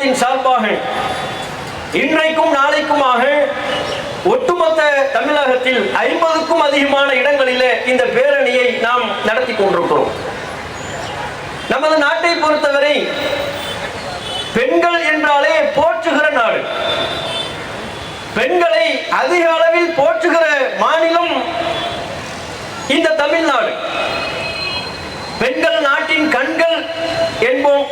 மாநாட்டின் சார்பாக இன்றைக்கும் நாளைக்குமாக ஒட்டுமொத்த தமிழகத்தில் 50க்கும் அதிகமான இடங்களிலே இந்த பேரணியை நாம் நடத்தி கொண்டிருக்கிறோம். நமது நாட்டை பொறுத்தவரை பெண்கள் என்றாலே போற்றுகிற நாடு. பெண்களை அதிக அளவில் போற்றுகிற மாநிலம் இந்த தமிழ்நாடு. பெண்கள் நாட்டின் கண்கள் என்போம்.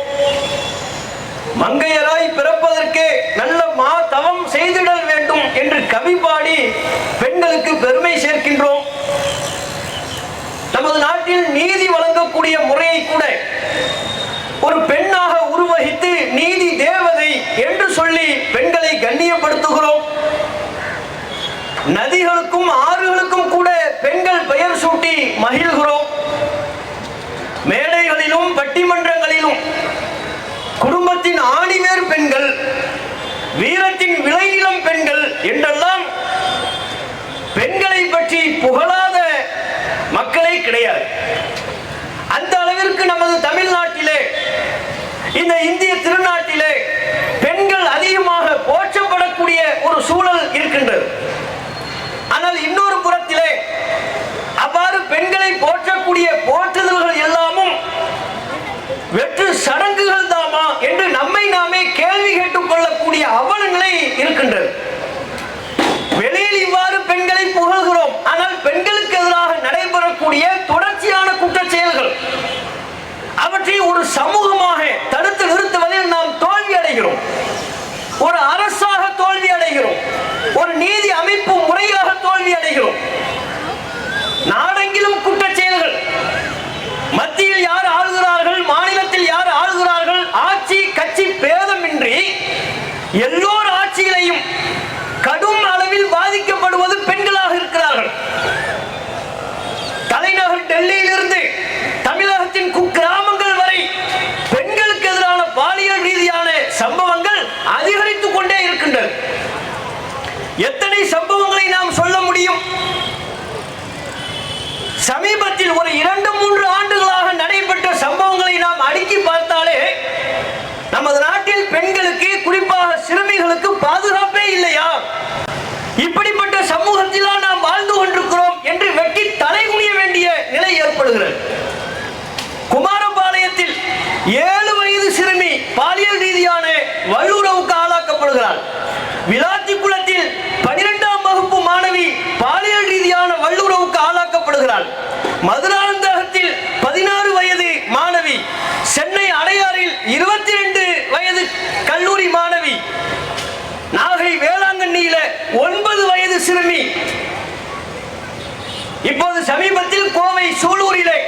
மங்கையராய் பிறப்பதற்கு நல்ல மா தவம் செய்திடல் வேண்டும் என்று கவி பாடி பெண்களுக்கு பெருமை சேர்க்கின்றோம். நமது நாட்டில் நீதி வழங்கக்கூடிய முறையை கூட ஒரு பெண்ணாக உருவகித்து நீதி தேவதை என்று சொல்லி பெண்களை கண்ணியப்படுத்துகிறோம். நதிகளுக்கும் ஆறுகளுக்கும் கூட பெண்கள் பெயர் சூட்டி மகிழ்கிறோம். மேடைகளிலும் பட்டிமன்றங்களிலும் குடும்பத்தின் ஆணிவேர் பெண்கள், வீரத்தின் விளைநிலம் பெண்கள் என்றெல்லாம் பெண்களை பற்றி புகழாத மக்களே கிடையாது. அந்த அளவிற்கு நமது தமிழ்நாட்டிலே, இந்த இந்திய திருநாட்டிலே பெண்கள் அதிகமாக போற்றப்படக்கூடிய ஒரு சூழல் இருக்கின்றது. ஆனால் இன்னொரு புறத்திலே அவ்வாறு பெண்களை போற்றக்கூடிய போற்றுதல்கள் எல்லாமும் வெற்று சடங்குகள் தாமா என்று நம்மை நாமே கேள்வி கேட்டுக் கொள்ளக்கூடிய அவலநிலை இருக்கின்றது. வெளியில் இவ்வாறு பெண்களை புகழ்கிறோம், ஆனால் பெண்களுக்கு எதிராக நடைபெறக்கூடிய தொடர்ச்சியான குற்ற செயல்கள் அவற்றை ஒரு சமூகமாக தடுத்து நிறுத்துவதில் நாம் தோல்வி அடைகிறோம். ஒரு அரசாக தோல்வி அடைகிறோம். ஒரு நீதி அமைப்பு முறையாக தோல்வி அடைகிறோம். நாடெங்கிலும் குற்ற செயல்கள். மத்தியில் யார் ஆளுகிறார்கள், மாநிலத்தில் யார் ஆளுகிறார்கள், ஆட்சி கட்சி பேதமின்றி எல்லோர் ஆட்சியிலையும் கடும் அளவில் பாதிக்கப்படுவது பெண்களாக இருக்கிறார்கள். தலைநகர் டெல்லியிலிருந்து தமிழகத்தின் குக்கிராமங்கள் வரை பெண்களுக்கு எதிரான பாலியல் ரீதியான சம்பவங்கள் அதிகரித்துக் கொண்டே இருக்கின்றன. எத்தனை சம்பவங்களை நாம் சொல்ல முடியும்? சமீபத்தில் ஒரு 2-3 ஆண்டுகளாக நடைபெற்ற சம்பவங்களை நாம் அடுக்கி பார்த்தாலே நமது நாட்டில் பெண்களுக்கு, குறிப்பாக சிறுமிகளுக்கு பாதுகாப்பே இல்லையா? இப்படிப்பட்ட சமூகத்திலா நாம் வாழ்ந்து கொண்டிருக்கிறோம் என்று வெட்டி தலைகுனிய வேண்டிய நிலை ஏற்படுகிறது. குமாரபாளையத்தில் 7 வயது சிறுமி பாலியல் ரீதியான வல்லுறவுக்கு ஆளாக்கப்படுகிறார். விளாத்திக்குளத்தில் 12ஆம் வகுப்பு மாணவி பாலியல் ரீதியான வல்லுறவுக்கு ஆளாக்கப்படுகிறார். மதுராந்தகத்தில் 16 வயது மாணவி, சென்னை அடையாறில் 22 வயது கல்லூரி மாணவி, நாகை வேளாங்கண்ணியில 9 வயது சிறுமி, இப்போது சமீபத்தில் கோவை சூலூரிலே.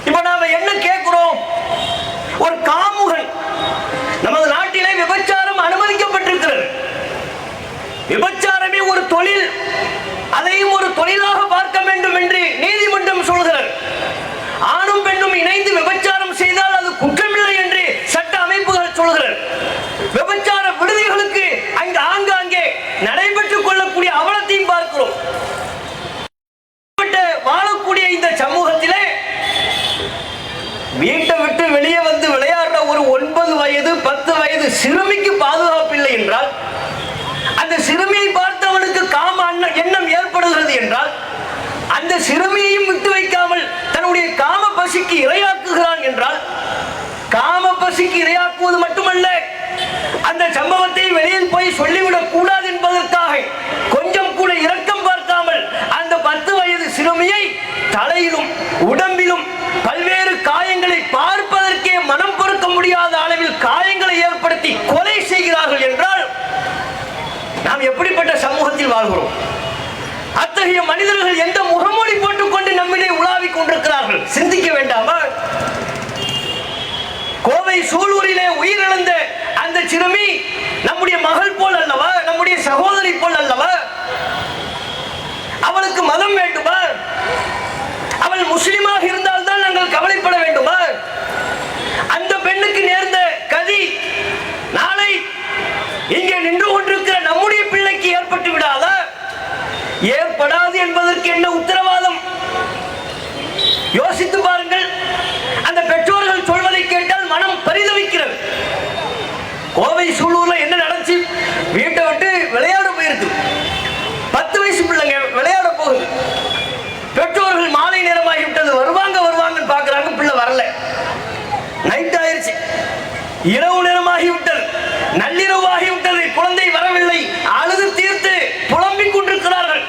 இப்ப நாம என்ன கேட்கிறோம்? ஒரு காமுகன், நமது நாட்டிலே விபச்சாரம் அனுமதிக்கப்பட்டிருக்கிறது. விபச்சாரமே ஒரு தொழில், அதையும் ஒரு தொழிலாக பார்க்க வேண்டும் என்று நீதிமன்றம் சொல்கிறது. ஆணும் பெண்ணும் இணைந்து விபச்சாரம் செய்தால் அது குற்றமில்லை என்று சட்ட அமைப்புகள் சொல்கிறது. விபச்சார விடுதிகளுக்கு அங்கு ஆங்காங்கே நடைபெற்றுக் கொள்ளக்கூடிய அவலத்தையும் பார்க்கிறோம். வாழக்கூடிய இந்த சமூகத்திலே வீட்டை விட்டு வெளியே வந்து விளையாடுற ஒரு 9 வயது 10 வயது சிறுமிக்கு பாதுகாப்பு இல்லை என்றால், அந்த சிறுமியை பார்த்தவனுக்கு காம எண்ணம் ஏற்படுகிறது என்றால், அந்த சிறுமியையும் விட்டு வைக்காமல் தன்னுடைய காம பசிக்கு இரையாக்குகிறான் என்றால், காம பசிக்கு இரையாக்குவது மட்டுமல்ல, அந்த சம்பவத்தை வெளியில் போய் சொல்லிவிடக் கூடாது என்பதற்காக கொஞ்சம் கூட இரக்கம் பார்க்காமல் அந்த 10 வயது சிறுமியை தலையிலும் உடம்பிலும் பல்வேறு காயங்களை பார்ப்பதற்கே மனம் பொறுக்க முடியாத அளவில் காயங்களை ஏற்படுத்தி கொலை செய்கிறார்கள் என்றால் நாம் எப்படிப்பட்ட சமூகத்தில் வாழ்கிறோம்? அத்தகைய மனிதர்கள் எந்த முகமூடி போட்டுக் கொண்டு நம்மிடையே உலாவிக் கொண்டிருக்கிறார்கள்? சிந்திக்க வேண்டாமா? கோவை சூலூரிலே உயிரிழந்த அந்த சிறுமி நம்முடைய மகள் போல் அல்லவா? நம்முடைய சகோதரி போல் அல்லவா? அவளுக்கு மதம் வேண்டுமா? அவள் முஸ்லிமாக இருந்தால் தான் நாங்கள் கவலைப்பட வேண்டுமா? அந்த பெண்ணுக்கு நேர்ந்த கதி நாளை இங்கே நின்று கொண்டிருக்கிற நம்முடைய பிள்ளைக்கு ஏற்பட்டு விடாதா? ஏற்படாது என்பதற்கு என்ன உத்தரவாதம்? யோசித்து பாருங்கள். அந்த பெற்றோர்கள் சொல்வதை கேட்டால் இரவு நேரமாகிவிட்டது, நள்ளிரவு ஆகிவிட்டது, குழந்தை வரவில்லை, அழுது தீர்த்து புலம்பிக் கொண்டிருக்கிறார்கள்.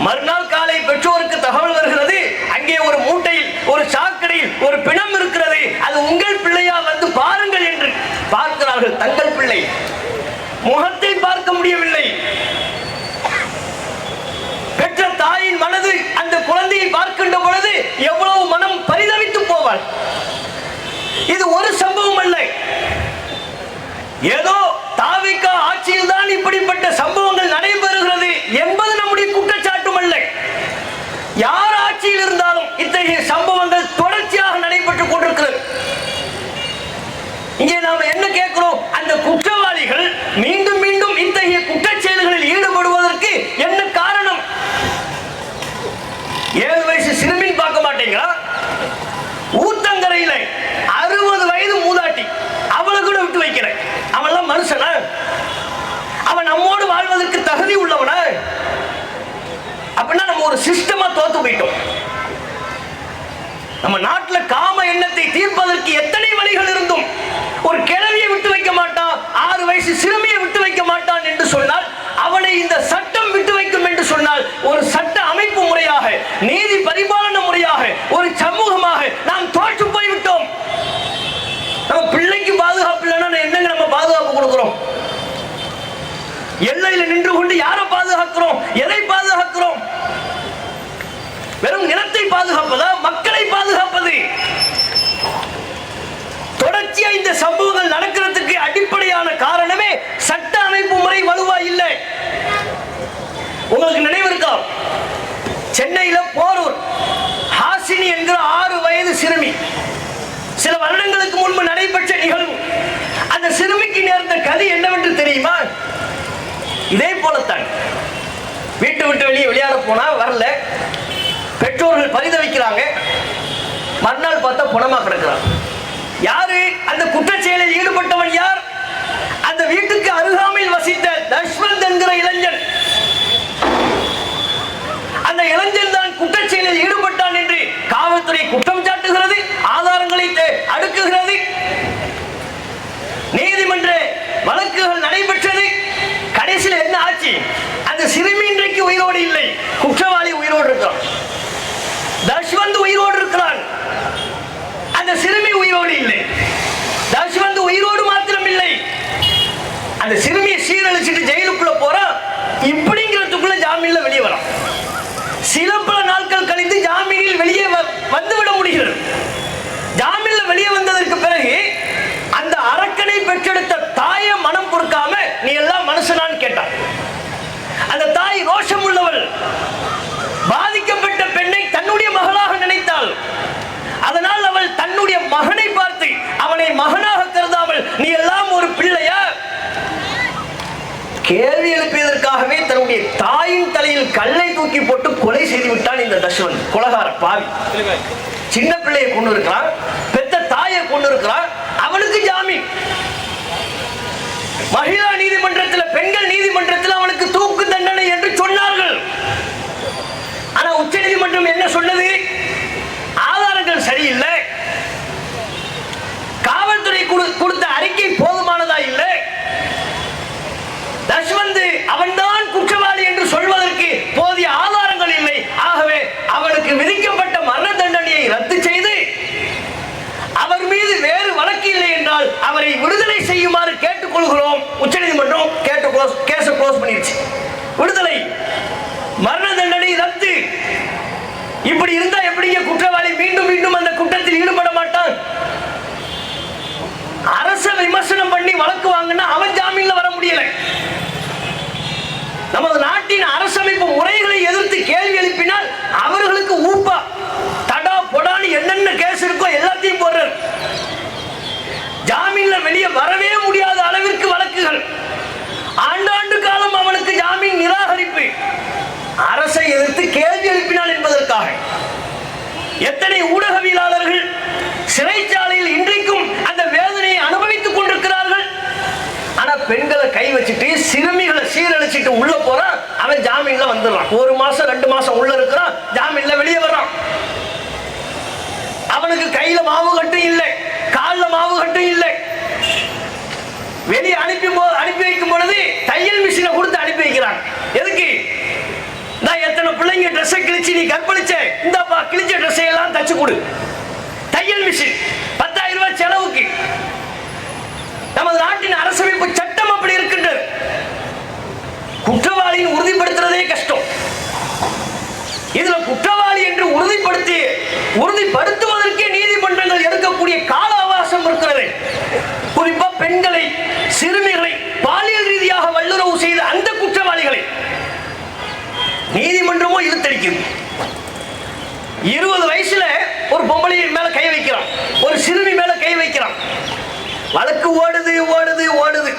மறுநாள் காலை பெற்றோருக்கு தகவல் வருகிறது, அங்கே ஒரு மூட்டையில் ஒரு சாக்கடையில் ஒரு பிணம் இருக்கிறது, அது உங்கள் பிள்ளையா, வந்து பாருங்கள் என்று பார்க்கிறார்கள். தங்கள் பிள்ளை, முகத்தை பார்க்க முடியவில்லை. பெற்ற தாயின் மனது அந்த குழந்தையை பார்க்கின்ற பொழுது எவ்வளவு மனம் பரிதவித்து போவாள். இது ஒரு சம்பவம் அல்ல, ஏதோ தாவிகா ஆட்சியில் தான் இப்படிப்பட்ட சம்பவங்கள் நடைபெறுகிறது என்பது நம்முடைய குற்றச்சாட்டும் அல்ல. யார் ஆட்சியில் இருந்தாலும் இத்தகைய சம்பவங்கள் தொடர்ச்சியாக நடைபெற்றுக் கொண்டிருக்கிறது. இங்கே நாம என்ன கேட்கிறோம்? அந்த குற்றவாளிகள் மீண்டும் மீண்டும் இத்தகைய குற்றச் செயல்களில் ஈடுபடுவதற்கு என்ன காரணம்? 7 வயசு சிறுமின் பார்க்க மாட்டீங்களா? ஊத்தங்கரையில 60 வயது மூதாட்டி, அவளை கூட விட்டு வைக்கிறேன். அவன்லாம் மனுஷனா? அவன் நம்மோடு வாழ்வதற்கு தகுதி உள்ளவனா? அப்படின்னா நம்ம ஒரு சிஸ்டமா தோத்து போயிட்டோம். நம்ம நாட்டில் காம எண்ணத்தை தீர்ப்பதற்கு எத்தனை வழிகள் இருந்தும் ஒரு கிழவியை விட்டு வைக்க மாட்டான், 6 வயசு சிறுமியை விட்டு வைக்க மாட்டான் என்று சொன்னால், அவனை இந்த சட்டம் விட்டு வைக்கும் என்று சொன்னால், ஒரு சட்ட அமைப்பு முறையாக, நீதி பரிபாலன முறையாக, ஒரு சமூகமாக நாம் தோற்று போய்விட்டோம். நம்ம பிள்ளைக்கு பாதுகாப்பு இல்லைன்னா என்னங்க நம்ம பாதுகாப்பு கொடுக்கிறோம்? எல்லையில நின்று கொண்டு யாரை பாதுகாக்கிறோம்? எதை பாதுகாக்கிறோம்? வெறும் நிலத்தை பாதுகாப்பதா, மக்களை பாதுகாப்பது? தொடர்ச்சியா இந்த சம்பவங்கள் நடக்கிறதுக்கு அடிப்படையான காரணமே சட்ட அமைப்பு முறை வலுவா இல்லை. உங்களுக்கு நினைவு இருக்கா? சென்னையில போரூர் ஹாசினி என்கிற 6 வயது சிறுமி, சில வருடங்களுக்கு முன்பு நடைபெற்ற நிகழ்வு. அந்த சிறுமிக்கு நேர்ந்த கதி என்னவென்று தெரியுமா? இதே போலத்தான். வீட்டை விட்டு வெளியே விளையாட போனா வரல, பெற்றோர்கள் பரிதவிக்கிறாங்க. மறுநாள் பார்த்தா பணமா கிடக்கிறான். யாரு அந்த குற்றச் செயலில் ஈடுபட்டவன்? யார்? அந்த வீட்டுக்கு அருகாமையில் வசித்த தஷ்வந்த் என்கிற இளைஞன். அந்த இளைஞன் தான் குற்றச் செயலில் ஈடுபட்டான் என்று காவல்துறை குற்றம் சாட்டுகிறது, ஆதாரங்களை அடுக்குகிறது. நீதிமன்ற வழக்குகள் நடைபெற்றது. கடைசியில் என்ன ஆச்சு? அந்த சிறுமி இன்றைக்கு உயிரோடு இல்லை, குற்றவாளி உயிரோடு இருக்கிறான். தஷ்வந்த் உயிரோடு இருக்கிறான், அந்த சிறுமி உயிரோடு இல்லை. தஷ்வந்த் உயிரோடு மாத்திரம் இல்லை, அந்த சிறுமியை சீரழிச்சிட்டு ஜெயிலுக்குள்ள போறான். இப்படிங்கிறதுக்குள்ள ஜாமீன்ல வெளியே வரான். சில பல நாட்கள் கழித்து ஜாமீனில் வெளியே வந்துவிட முடிகிறது. ஜாமீன்ல வெளியே வந்ததற்கு பிறகு அந்த அரக்கனை பெற்றெடுத்த தாயை மனம் பொறுக்காம நீ எல்லாம் மனுஷனான்னு கேட்டான். அந்த தாய் ரோஷம் உள்ளவள், பாதிக்கப்பட்ட பெண்ணை தன்னுடைய மகளாக நினைத்தாள். அதனால் அவள் தன்னுடைய மகனை பார்த்து அவனை மகனாக கருதாமல் நீ எல்லாம் ஒரு பிள்ளையா? கேள்வி எழுப்பியதற்காகவே தன்னுடைய தாயின் தலையில் கல்லை தூக்கி போட்டு கொலை செய்து விட்டான் இந்த தஷ்வந்த். கொலைகார பாவி. சின்ன பிள்ளையை கொண்டு இருக்கிறான், பெத்த தாயை கொண்டு இருக்கிறான். அவனுக்கு ஜாமீன். மகிழா நீதிமன்றத்தில், பெண்கள் நீதிமன்றத்தில் அவனுக்கு தூக்கு தண்டனை என்று சொன்னார்கள். ஆனா உச்ச நீதிமன்றம் என்ன சொன்னது? ஆதாரங்கள் சரியில்லை, காவல்துறை கொடுத்த அறிக்கை போதுமானதா இல்லை, தஷ்வந்த் அவன்தான் குற்றவாளி என்று சொல்வதற்கு போதிய ஆதாரங்கள் இல்லை. ஆகவே அவனுக்கு விதிக்கப்பட்ட மரண தண்டனையை ரத்து செய்து அவர் மீது வேறு வழக்கு இல்லை என்றால் அவரை விடுதலை செய்யுமாறு கேட்டுக்கொள்கிறோம். உச்சநீதிமன்றம் கேஸை க்ளோஸ் பண்ணிருச்சு. விடுதலை, மரண தண்டனை ரத்து. இப்படி இருந்தா எப்படிங்க குற்றவாளி மீண்டும் மீண்டும் அந்த குற்றத்தில் ஈடுபட மாட்டான்? அரச விமர்சனம் பண்ணி வழக்கு வாங்கினா அவன் ஜாமீன்ல வர முடியல. நமது நாட்டின் அரசமைப்பு முறைகளை எதிர்த்து கேள்வி எழுப்பினால் அவர்களுக்கு ஊப்பா தடா பொடான்னு என்னென்ன கேஸ் இருக்கோ எல்லாத்தையும் போடுறார். ஜாமீன்ல வெளியே வரவே முடியாத அளவிற்கு வழக்குகள். ஆண்டாண்டு காலம் அவனுக்கு ஜாமீன் நிராகரிப்பு. அரசை எதிர்த்து கேள்வி எழுப்பினால் என்பதற்காக எத்தனை ஊடகவியலாளர்கள் சிறைச்சாலையில் இன்றைக்கும் அந்த வேதனையை அனுபவித்துக் கொண்டிருக்கிறார்கள். ஆனா பெண்களை கை வச்சுட்டு சிறுமிகளை சீரழிச்சிட்டு உள்ள போறான், அவன் ஜாமீன்ல வந்துடுறான். 1 மாசம் 2 மாசம் உள்ள இருக்கிறான், ஜாமீன்ல வெளியே வர்றான். அவனுக்கு கையில மாவு கட்டும் இல்லை, காலில் மாவு கட்டும் இல்லை. வெளியே அனுப்பி வைக்கும் பொழுது தையல் மிஷினை கொடுத்து அனுப்பி வைக்கிறாங்க. எதுக்கு? நான் எத்தனை பிள்ளைங்க ட்ரெஸ்ஸை கிழிச்சு நீ கற்பழிச்ச, இந்தப்பா கிழிச்ச ட்ரெஸ்ஸை எல்லாம் தச்சு கொடு. தையல் மிஷின் 10,000 ரூபாய் செலவுக்கு. நமது நாட்டின் அரசமைப்பு சட்டம் அப்படி இருக்கின்றது. குற்றவாளியின் உறுதிப்படுத்துறதே கஷ்டம். இதுல குற்றவாளி என்று உறுதிப்படுத்துவதற்கே நீதிமன்றங்கள் எடுக்கக்கூடிய கால அவகாசம் இருக்கிறது. குறிப்பா பெண்களை, சிறுமிகளை பாலியல் ரீதியாக வல்லுறவு செய்த அந்த குற்றவாளிகளை நீதிமன்றமோ இழுத்தடிக்குது. 20 வயசுல ஒரு பொம்பளை மேல கை வைக்கிறான், ஒரு சிறுமி மேல கை வைக்கிறான். வழக்கு ஓடுது ஓடுது ஓடுது.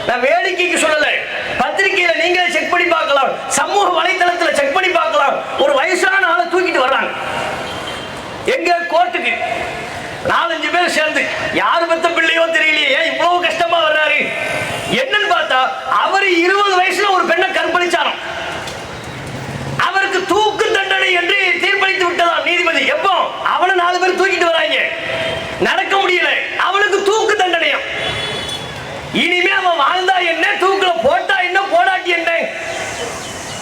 நான் வேடிக்கைக்கு சொல்லல, பத்திரிகையில நீங்களே செக் பண்ணி பார்க்கலாம், சமூக வலைதளத்தில் செக் பண்ணி பார்க்கலாம். ஒரு வயசான ஆளை தூக்கிட்டு வர்றாங்க எங்க கோர்ட்டுக்கு. 4-5 பேர் சேர்ந்து, யாரு பெத்த பிள்ளையோ தெரியலையே, இவ்வளவு கஷ்டமா வர்றாரு. என்னன்னு பார்த்தா அவர் 20 வயசுல ஒரு பெண்ணை கற்பழிச்சாராம். அவருக்கு தூக்கு தண்டனை என்று தீர்ப்பளித்து விட்டதாம் நீதிபதி. எப்போ? அவனை 4 பேர் தூக்கிட்டு வராங்க, நடக்க முடியல, அவனுக்கு தூக்கு தண்டனையா. இனிமே அவன் வாழ்ந்தா என்ன, தூக்குல போட்டா என்ன, போடாட்டி என்ன?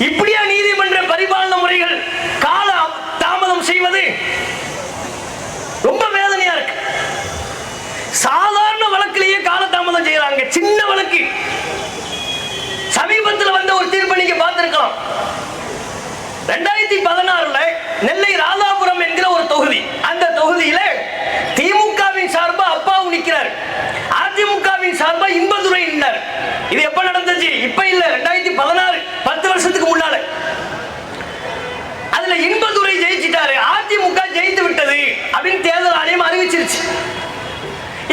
இப்படியா நீதிமன்ற பரிபாலன முறைகள் கால தாமதம் செய்வது? ரொம்ப வேதனையா இருக்கு. சாதாரண வழக்கிலேயே கால தாமதம் செய்யறாங்க. சின்ன வழக்கு சமீபத்தில் வந்த ஒரு தீர்ப்பு நீங்க பார்த்திருக்கலாம். 2016 நெல்லை ராதாபுரம் என்கிற ஒரு தொகுதி. அந்த தொகுதியில திமுகவின் சார்பா அப்பாவும் நிக்கிறார், அதிமுகவின் சார்பா இன்பதுரை நின்றார். இது எப்ப நடந்துச்சு? இப்ப இல்ல, 2016, 10 வருஷத்துக்கு முன்னால. அதுல இன்பதுரை ஜெயிச்சிட்டாரு, அதிமுக ஜெயித்து விட்டது அப்படின்னு தேர்தல் ஆணையம் அறிவிச்சிருச்சு.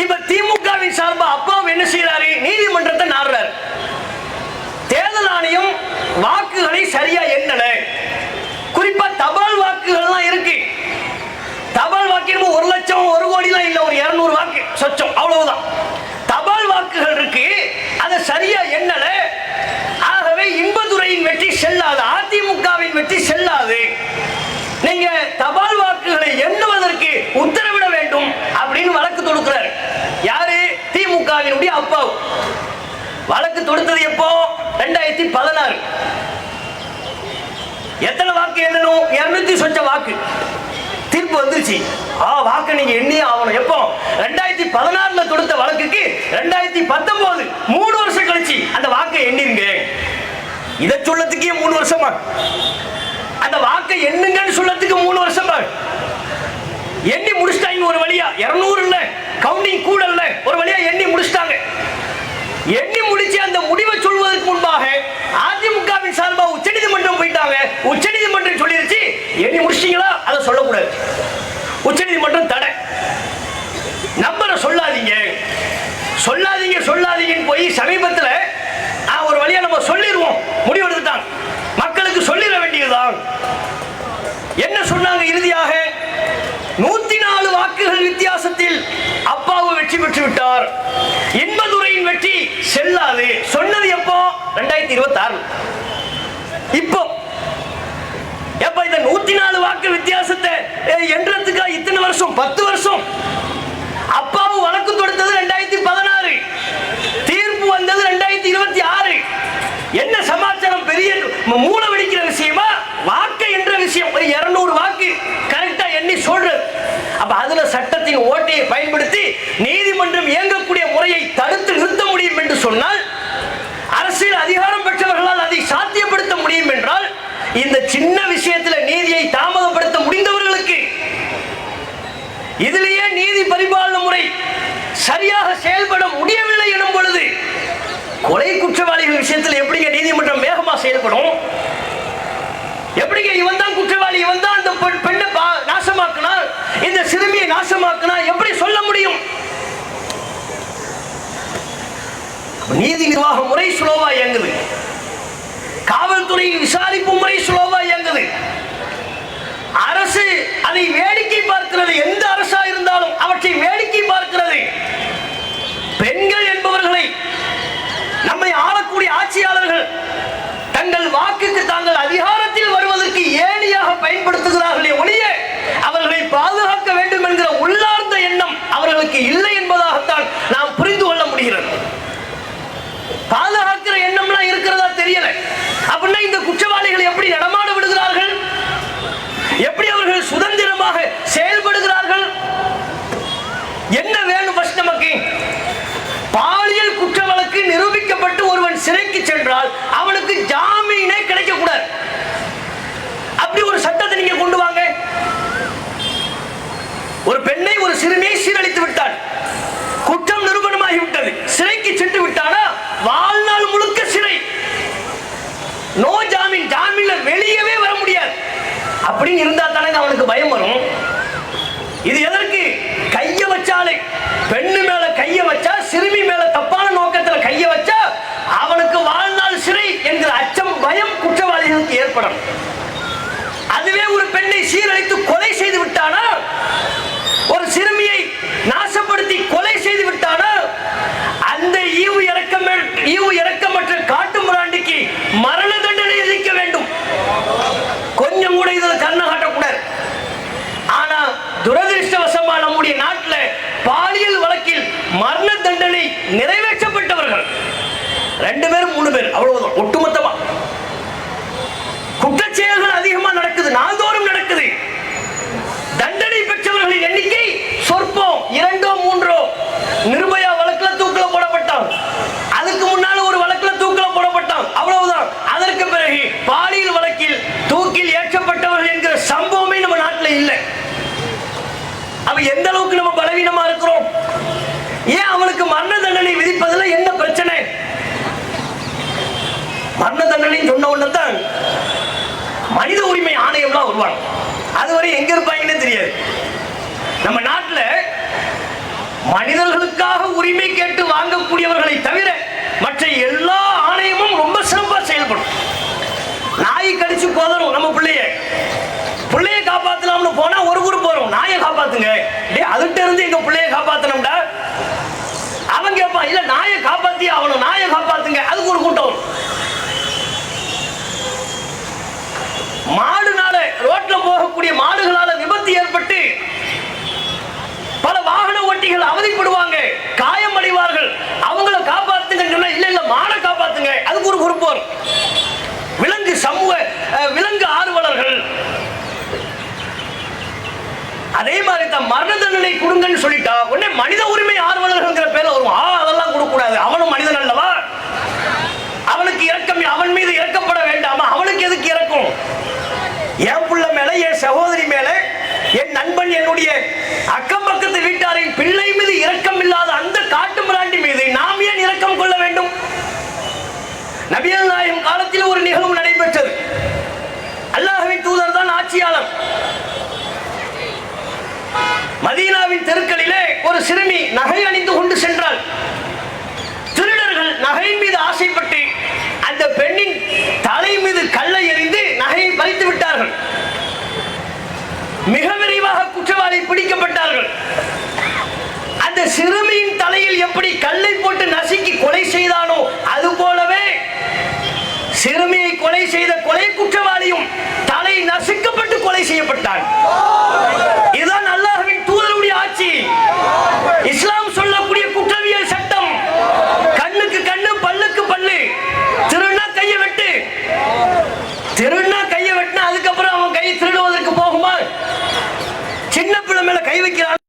இப்ப திமுகவின் சார்பா அப்பாவும் என்ன செய்யறாரு? நீதிமன்றத்தை நாடுறாரு. தேர்தல் ஆணையம் வாக்குகளை சரியா எண்ணல. குறிப்பா தபால் வாக்குகள் இருக்கு. தபால் வாக்கு 1 லட்சம் 1 கோடி இல்ல, ஒரு 200 வாக்கு சொச்சம், அவ்வளவுதான். தபால் வாக்குகள் இருக்கு, அதை சரியா எண்ணல. ஆகவே இன்பதுரையின் வெற்றி செல்லாது, அதிமுகவின் வெற்றி செல்லாது. நீங்க தபால் வாக்குகளை எண்ணுவதற்கு உத்தரவிட வேண்டும் அப்படின்னு வழக்கு தொடுக்கிறார். யாரு? திமுகவினுடைய அப்பா. வழக்கு தொடுத்தது எப்போ? 2016. எத்தனை வாக்கு எண்ணணும்? 200 சொச்ச வாக்கு. தீர்ப்பு வந்துருச்சு. வாக்கு நீங்க எண்ணி ஆகணும். எப்போ? 2016 தொடுத்த வழக்குக்கு 2019, 3 வருஷம் கழிச்சு அந்த வாக்கை எண்ணிருங்க. இதை சொல்லத்துக்கே 3 வருஷமா? அந்த வாக்கை எண்ணுங்கன்னு சொல்லத்துக்கு 3 வருஷமா? எண்ணி முடிச்சிட்டாங்க ஒரு வழியா. 200 இல்ல, கவுண்டிங் கூட இல்ல, ஒரு வழியா எண்ணி முடிச்சிட்டாங்க. எண்ணி முடிச்சு அந்த முடிவை சொல்வதற்கு முன்பாக அதிமுகவின் சார்பா உச்சநீதிமன்றம் போயிட்டாங்க. உச்சநீதிமன்றம் சொல்லிருச்சு, எண்ணி முடிச்சிட்டீங்களா, அதை சொல்லக்கூடாது. உச்சநீதிமன்றம் தடை. நம்பரை சொல்லாதீங்க சொல்லாதீங்க சொல்லாதீங்கன்னு போய் சமீபத்தில் ஒரு வழியா நம்ம சொல்லிடுவோம் முடிவெடுத்துட்டாங்க. மக்களுக்கு சொல்லிட வேண்டியதுதான். என்ன சொன்னாங்க இறுதியாக? 104 வாக்குகள் வித்தியாசத்தில் அப்பாவு வெற்றி பெற்று விட்டார். இன்பதுரையின் வெற்றி செல்லாது. சொன்னது எப்போ? 2026. இப்போ எப்ப இந்த 104 வாக்கு வித்தியாசத்தை என்றதுக்கா இத்தனை வருஷம்? 10 வருஷம். அப்பாவு வழக்கு தொடுத்தது 2016, தீர்ப்பு வந்தது 2026. என்ன சமாச்சாரம்? பெரிய மூல வெடிக்கிற விஷயமா? வாக்கு என்ற விஷயம் ஒரு 200 வாக்கு கரெக்டா எண்ணி சொல்றது. அப்ப அதுல சட்டத்தின் ஓட்டையை பயன்படுத்தி நீதிமன்றம் இயங்கக்கூடிய முறையை தடுத்து நிறுத்த முடியும் என்று சொன்னால், அரசியல் அதிகாரம் பெற்றவர்களால் அதை சாத்தியப்படுத்த முடியும் என்றால், இந்த சின்ன விஷயத்தில் நீதியை தாமதப்படுத்த முடிந்தவர்களுக்கு இதிலேயே நீதி பரிபாலன முறை சரியாக செயல்பட முடியவில்லை எனும் பொழுது, கொலை குற்றவாளிகள் விஷயத்தில் எப்படிங்க நீதிமன்றம் வேகமா செயல்படும்? எப்படிங்க இவன் தான் குற்றவாளி, இவன் தான் அந்த பெண்ணை நாசமாக்கினார், இந்த சிறுமியை நாசமாக்கினார், எப்படி சொல்ல முடியும்? நீதி நிர்வாக முறை சுலோவா இயங்குது, காவல்துறையின் விசாரிப்பு முறை சுலோவா இயங்குது. அரசு அதை வேடிக்கை பார்க்கிறது. எந்த அரசா இருந்தாலும் அவற்றை வேடிக்கை பார்க்கிறது. பெண்கள் என்பவர்களை நம்மை ஆளக்கூடிய ஆட்சியாளர்கள் தங்கள் வாக்குக்கு தாங்கள் அதிகாரத்தில் வருவதற்கு ஏணியாக பயன்படுத்துகிறார்களே ஒழிய அவர்களை பாதுகாக்க வேண்டும் என்கிற உள்ளார்ந்த எண்ணம் அவர்களுக்கு இல்லை என்பதாகத்தான் நாம் புரிந்து கொள்ள முடிகிறது. எப்படி அவர்கள் சுதந்திரமாக செயல்படுகிறார்கள்? என்ன வேணும் நமக்கு? பாலியல் குற்ற வழக்கு நிரூபிக்கப்பட்டு ஒருவன் சிறைக்கு சென்றால் அவனுக்கு ஜாமீனே கிடைக்க கூடாது. அப்படி ஒரு சட்டத்தை நீங்க கொண்டு வாங்க. ஒரு பெண்ணை, ஒரு சிறுமியை சீரழித்து விட்டான், குற்றம் நிரூபணமாகிவிட்டது, சிறைக்கு சென்று விட்டானா வாழ்நாள் முழுக்க சிறை, நோ ஜாமீன், ஜாமீன்ல வெளியவே வர முடியாது. அப்படின்னு இருந்தா தானே அவனுக்கு பயம் வரும். இது எதற்கு? கைய வச்சாலே, பெண்ணு மேல கைய வச்சா, சிறுமி மேல தப்பான நோக்கத்தில் கைய வச்சா அவனுக்கு வாழ்நாள் சிறை என்கிற அச்சம், பயம் குற்றவாளிகளுக்கு ஏற்படும். அதுவே ஒரு பெண்ணை சீரழித்து கொலை செய்து விட்டானா, ஒரு சிறுமியை நாசப்படுத்தி கொலை செய்து விட்டானா, அந்த ஈவு இரக்கமற்ற காட்டு முராண்டிக்கு மரண தண்டனை விதிக்க வேண்டும். கொஞ்சம் கூட இதில் கண்ணை காட்டக்கூடாது. ஆனா துரதிருஷ்டவசமா நம்முடைய நாட்டில் பாலியல் வழக்கில் மரண தண்டனை நிறைவேற்றப்பட்டவர்கள் 2 பேர் 3 பேர், அவ்வளவுதான். ஒட்டுமொத்தமா குற்றச்செயல்கள் அதிகமா நடக்குது, நாள்தோறும் நடக்குது. தண்டனை பெற்றவர்களின் எண்ணிக்கை சொற்பம், 2 3. நிர்பயா வழக்குல தூக்கில போடப்பட்டான், அதுக்கு முன்னால ஒரு வழக்குல தூக்கில போடப்பட்டான், அவ்வளவுதான். அதற்கு பிறகு பாலியல் வழக்கில் தூக்கில் ஏற்றப்பட்டவர்கள் என்கிற சம்பவமே நம்ம நாட்டில் இல்லை. அவ எந்த அளவுக்கு நம்ம பலவீனமா இருக்கிறோம்? ஏன் அவனுக்கு மரண தண்டனை விதிப்பதில் என்ன பிரச்சனை? மரண தண்டனை சொன்ன உடனே தான் மனித உரிமை ஆணையம்லாம் உருவாங்க. அதுவரை எங்க இருப்பாங்கன்னு தெரியாது. நம்ம நாட்டில் மனிதர்களுக்காக உரிமை கேட்டு வாங்கக்கூடியவர்களை தவிர மற்ற எல்லா ஆணையமும் ரொம்ப சிறப்பாக செயல்படும். நாய் கடிச்சு போதணும் நம்ம பிள்ளைய காப்பாத்தலாம்னு போனா ஒரு குரூப் வரும், நாயை காப்பாத்துங்க, அதுகிட்ட இருந்து எங்க பிள்ளைய காப்பாத்தணும்டா. அவன் கேட்பான், இல்ல நாயை காப்பாத்தி ஆகணும், நாயை காப்பாத்துங்க, அதுக்கு ஒரு கூட்டம் வரும். மாடுனால, ரோட்ல போகக்கூடிய மாடுகளால விபத்து ஏற்பட்டு பல வாகன ஓட்டிகள் அவதிப்படுவாங்க, காயம் அடைவார்கள், அவங்கள காப்பாத்துங்க. இல்ல மாடை காப்பாத்துங்க, அதுக்கு ஒரு குரூப் வரும். விலங்கு ஆர்வலர்கள் அதே மாதிரி தான் மரண தண்டனை கொடுங்கன்னு சொல்லிட்டா உடனே மனித உரிமை ஆர்வலர்கள் பேர்ல வரும். அதெல்லாம் கொடுக்க கூடாது, அவனும் மனிதன் அல்லவா, அவனுக்கு இரக்கம், அவன் மீது இறக்கப்பட வேண்டாமா? அவனுக்கு எதுக்கு இறக்கும்? என் புள்ள மேல, என் சகோதரி மேல, என் நண்பன், என்னுடைய அக்கம் பக்கத்து வீட்டாரின் பிள்ளை மீது இரக்கம் இல்லாத அந்த காட்டு மிராண்டி மீது நாம் ஏன் இரக்கம் கொள்ள வேண்டும்? நபிகள் நாயகம் காலத்தில் ஒரு நிகழ்வு நடைபெற்றது. அல்லாஹ்வின் தூதர் தான் ஆட்சியாளர். மதீனாவின் தெருக்களிலே ஒரு சிறுமி நகை அணிந்து கொண்டு சென்றாள். திருடர்கள் நகையின் மீது ஆசைப்பட்டு அந்த பெண்ணின் தலை மீது கல்லை எறிந்து நகையை பறித்து விட்டார்கள். மிக விரைவாக குற்றவாளி பிடிக்கப்பட்டார்கள். அந்த சிறுமியின் தலையில் எப்படி கல்லை போட்டு நசுக்கி கொலை செய்தானோ அது போலவே சிறுமியை கொலை செய்த கொலை குற்றவாளியும் தலை நசுக்கப்பட்டு கொலை செய்யப்பட்டான். இதுதான் அல்லாஹ்வின் தூதருடைய ஆட்சி. இஸ்லாம் சொல்லக்கூடிய குற்றவியல் சட்டம். கண்ணுக்கு கண்ணு, பல்லுக்கு பல்லு. திருநா கையை வெட்டு, திருநா கையை வெட்டினா அதுக்கப்புறம் அவன் கை திருடுவதற்கு போகுமா? சின்ன பிள்ளை மேல கை வைக்கிறான்,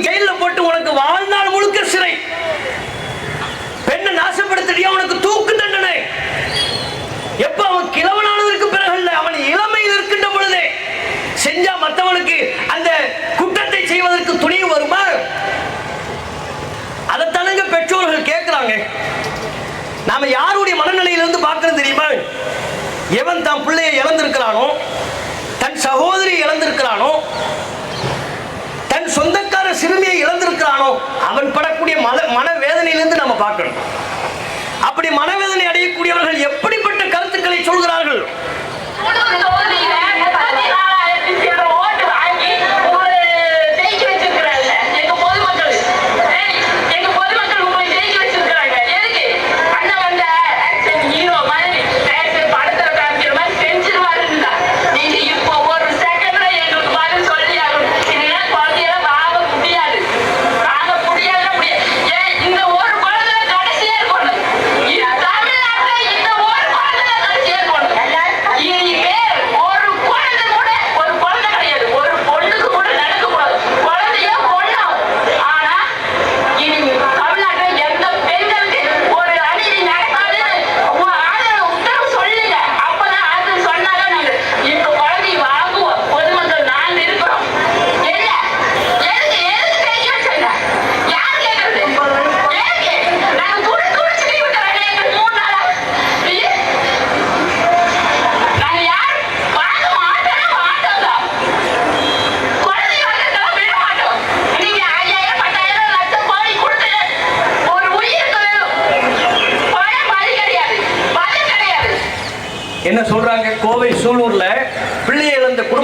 ஜெயில போட்டு உனக்கு வாழ்நாள் முழுக்க சிறை. பெண்ணை நாசப்படுத்தியா உனக்கு தூக்கு தண்டனை. எப்ப அவன் கிழவனானதற்கு பிறகு இல்ல, அவன் இளமையில் இருக்கின்ற பொழுதே செஞ்சா மற்றவனுக்கு அந்த குற்றத்தை செய்வதற்கு துணிவு வருமா? அதைத்தானுங்க பெற்றோர்கள் கேட்கிறாங்க. நாம யாருடைய மனநிலையிலிருந்து பார்க்கறது தெரியுமா? எவன் தான் பிள்ளையை இழந்திருக்கிறானோ, தன் சகோதரி இழந்திருக்கிறானோ, தன் சொந்தக்கார சிறுமியை இழந்திருக்கிறானோ, அவன் படக்கூடிய மனவேதனையிலிருந்து நம்ம பார்க்கணும். அப்படி மனவேதனை அடையக்கூடியவர்கள் எப்படிப்பட்ட கருத்துக்களை சொல்கிறார்கள்? ஒரு